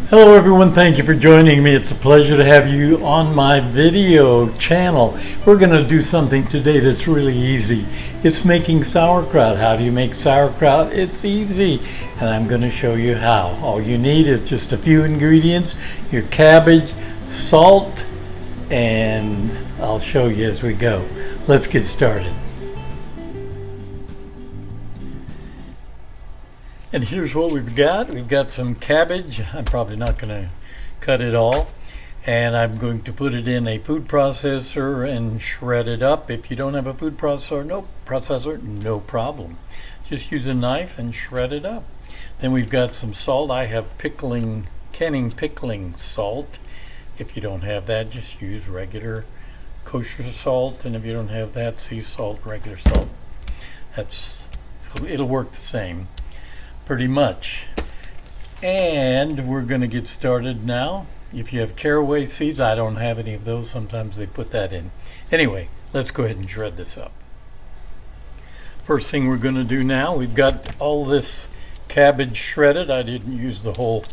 Hello everyone, thank you for joining me. It's a pleasure to have you on my video channel. We're going to do something today that's really easy. It's making sauerkraut. How do you make sauerkraut? It's easy, and I'm going to show you how. All you need is just a few ingredients, your cabbage, salt, and I'll show you as we go. Let's get started. And here's what we've got. We've got some cabbage. I'm probably not going to cut it all. And I'm going to put it in a food processor and shred it up. If you don't have a food processor, no problem. Just use a knife and shred it up. Then we've got some salt. I have canning pickling salt. If you don't have that, just use regular kosher salt. And if you don't have that, sea salt, regular salt. It'll work the same. Pretty much. And we're going to get started now. If you have caraway seeds, I don't have any of those. Sometimes they put that in. Anyway, let's go ahead and shred this up. First thing we're going to do now, we've got all this cabbage shredded. I didn't use the whole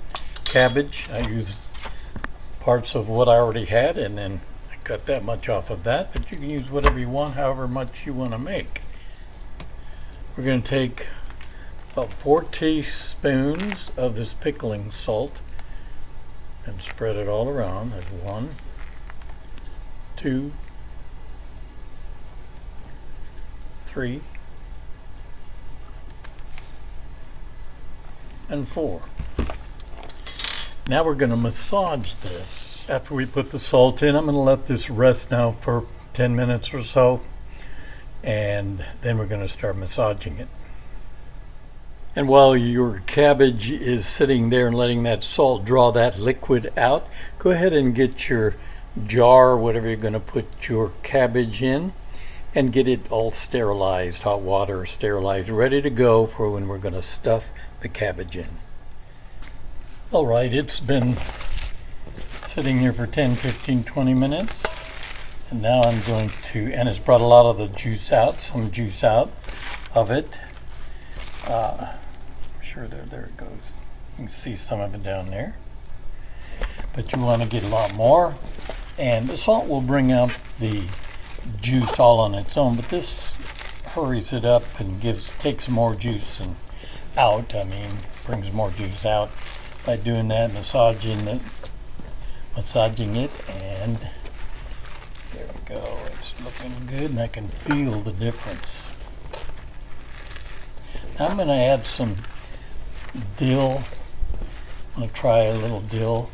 cabbage. I used parts of what I already had, and then I cut that much off of that. But you can use whatever you want, however much you want to make. We're going to take about 4 teaspoons of this pickling salt and spread it all around. There's 1, 2, 3, and 4. Now we're going to massage this. After we put the salt in, I'm going to let this rest now for 10 minutes or so, and then we're going to start massaging it. And while your cabbage is sitting there and letting that salt draw that liquid out, go ahead and get your jar, whatever you're going to put your cabbage in, and get it all sterilized, hot water sterilized, ready to go for when we're going to stuff the cabbage in. All right, it's been sitting here for 10, 15, 20 minutes. And now I'm going to, and it's brought a lot of the juice out, some juice out of it. Sure, there it goes. You can see some of it down there, but you want to get a lot more, and the salt will bring out the juice all on its own, but this hurries it up and takes more juice out. Brings more juice out by doing that, massaging it, and there we go. It's looking good, and I can feel the difference. Now I'm going to add some dill. I'm going to try a little dill,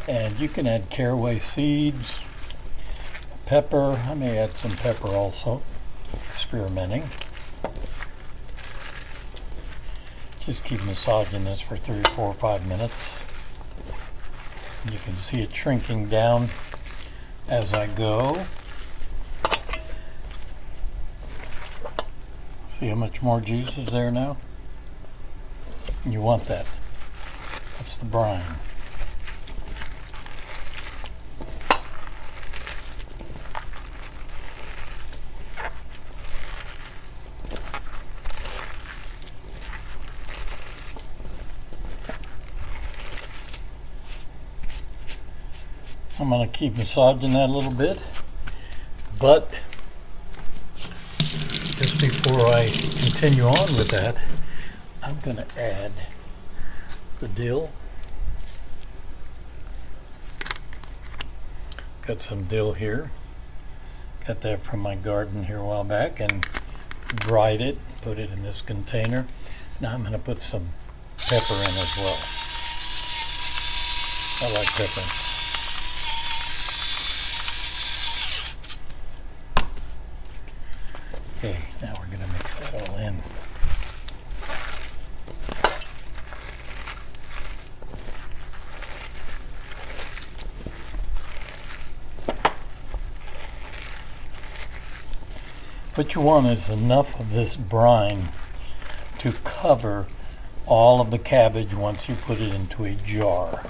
and you can add caraway seeds, pepper. I may add some pepper also, experimenting. Just keep massaging this for 3, 4, 5 minutes. And you can see it shrinking down as I go. See how much more juice is there now? You want that. That's the brine. I'm going to keep massaging that a little bit, but just before I continue on with that, I'm going to add the dill. Got some dill here. Got that from my garden here a while back and dried it, put it in this container. Now I'm going to put some pepper in as well. I like pepper. Okay, now we're going to mix that all in. What you want is enough of this brine to cover all of the cabbage once you put it into a jar.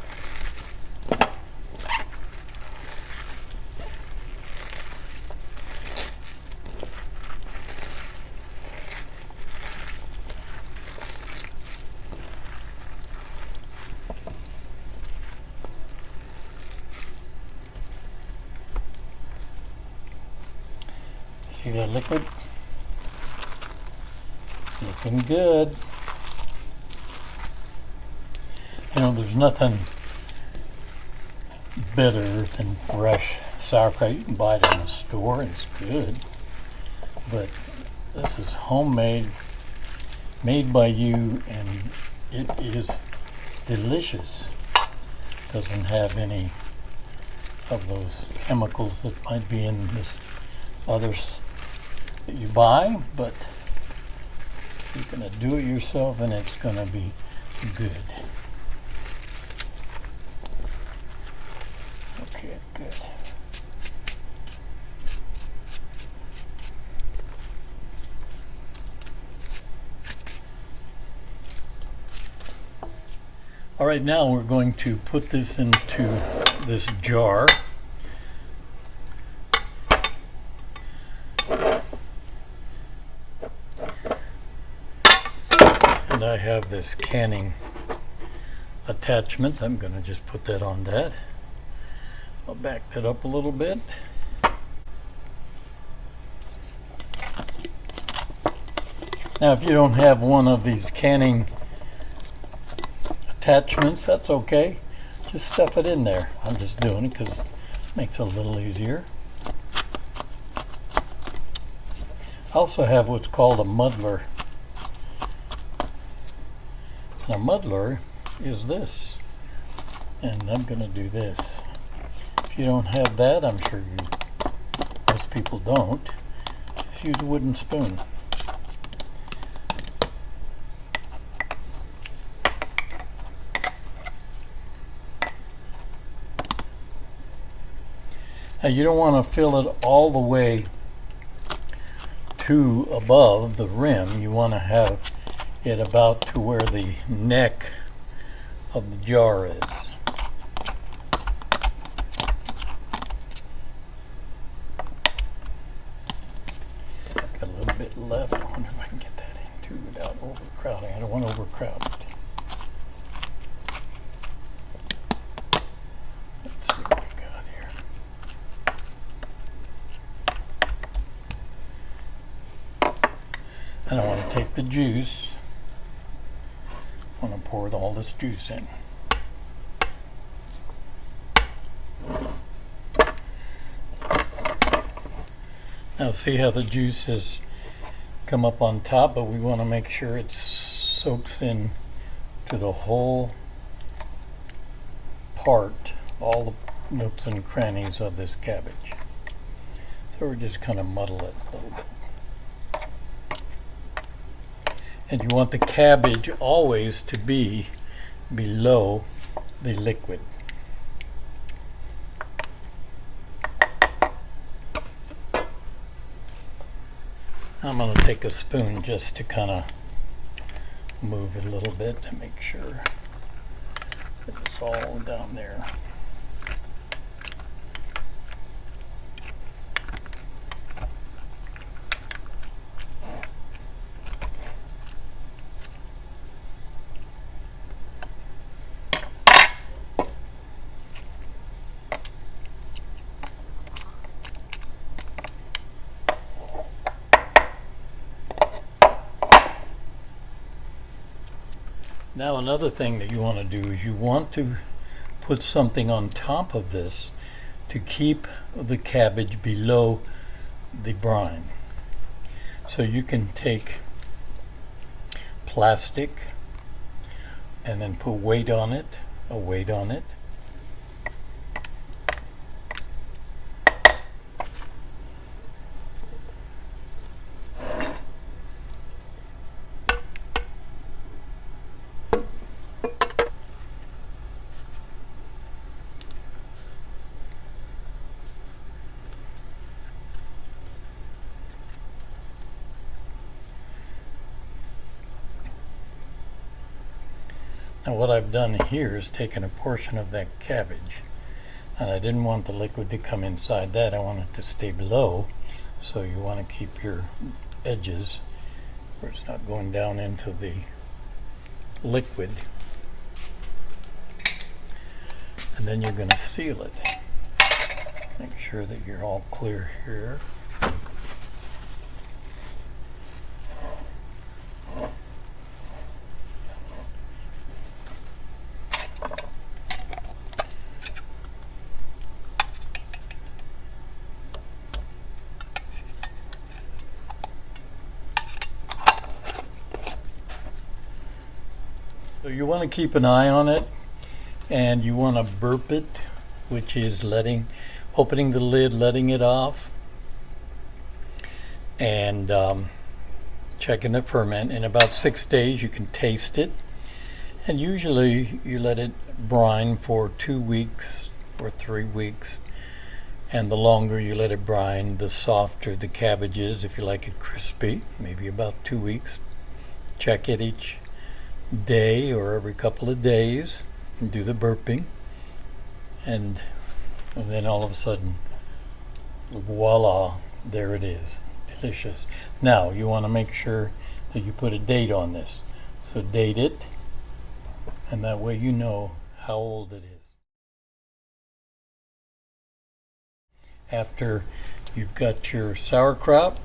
See that liquid? Looking good. You know, there's nothing better than fresh sauerkraut. You can buy it in the store and it's good. But this is homemade, made by you, and it is delicious. Doesn't have any of those chemicals that might be in this others that you buy, but you're gonna do it yourself and it's gonna be good. Okay, good. All right, now we're going to put this into this jar. And I have this canning attachment. I'm going to just put that on that. I'll back that up a little bit. Now, if you don't have one of these canning attachments, that's okay. Just stuff it in there. I'm just doing it because it makes it a little easier. I also have what's called a muddler. And a muddler is this. And I'm going to do this. If you don't have that, I'm sure most people don't, just use a wooden spoon. Now you don't want to fill it all the way to above the rim. You want to have it about to where the neck of the jar is. Got a little bit left. I wonder if I can get that in too without overcrowding. I don't want to overcrowd it. Let's see what we got here. And I want to take the juice. I want to pour all this juice in. Now see how the juice has come up on top, but we want to make sure it soaks in to the whole part, all the nooks and crannies of this cabbage. So we're just kind of muddle it a little bit. And you want the cabbage always to be below the liquid. I'm going to take a spoon just to kind of move it a little bit to make sure that it's all down there. Now another thing that you want to do is you want to put something on top of this to keep the cabbage below the brine. So you can take plastic and then put weight on it, a weight on it. Now what I've done here is taken a portion of that cabbage, and I didn't want the liquid to come inside that. I want it to stay below, so you want to keep your edges where it's not going down into the liquid. And then you're going to seal it. Make sure that you're all clear here. So you want to keep an eye on it, and you want to burp it, which is opening the lid, letting it off, and checking the ferment. In about 6 days you can taste it, and usually you let it brine for 2 weeks or 3 weeks, and the longer you let it brine, the softer the cabbage is. If you like it crispy, maybe about 2 weeks. Check it each day or every couple of days and do the burping, and then all of a sudden, voila, there it is. Delicious. Now you want to make sure that you put a date on this. So date it, and that way you know how old it is. After you've got your sauerkraut,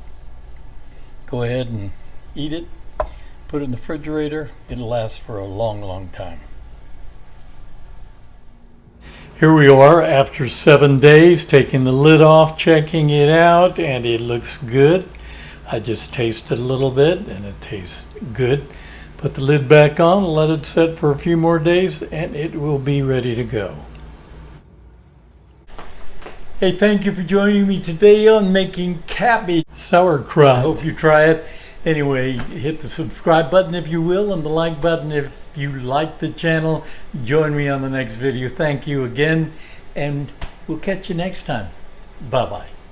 go ahead and eat it. Put it in the refrigerator. It'll last for a long, long time. Here we are after 7 days, taking the lid off, checking it out, and it looks good. I just tasted a little bit and it tastes good. Put the lid back on, let it set for a few more days, and it will be ready to go. Hey, thank you for joining me today on making cabbage sauerkraut. I hope you try it. Anyway, hit the subscribe button if you will, and the like button if you like the channel. Join me on the next video. Thank you again, and we'll catch you next time. Bye-bye.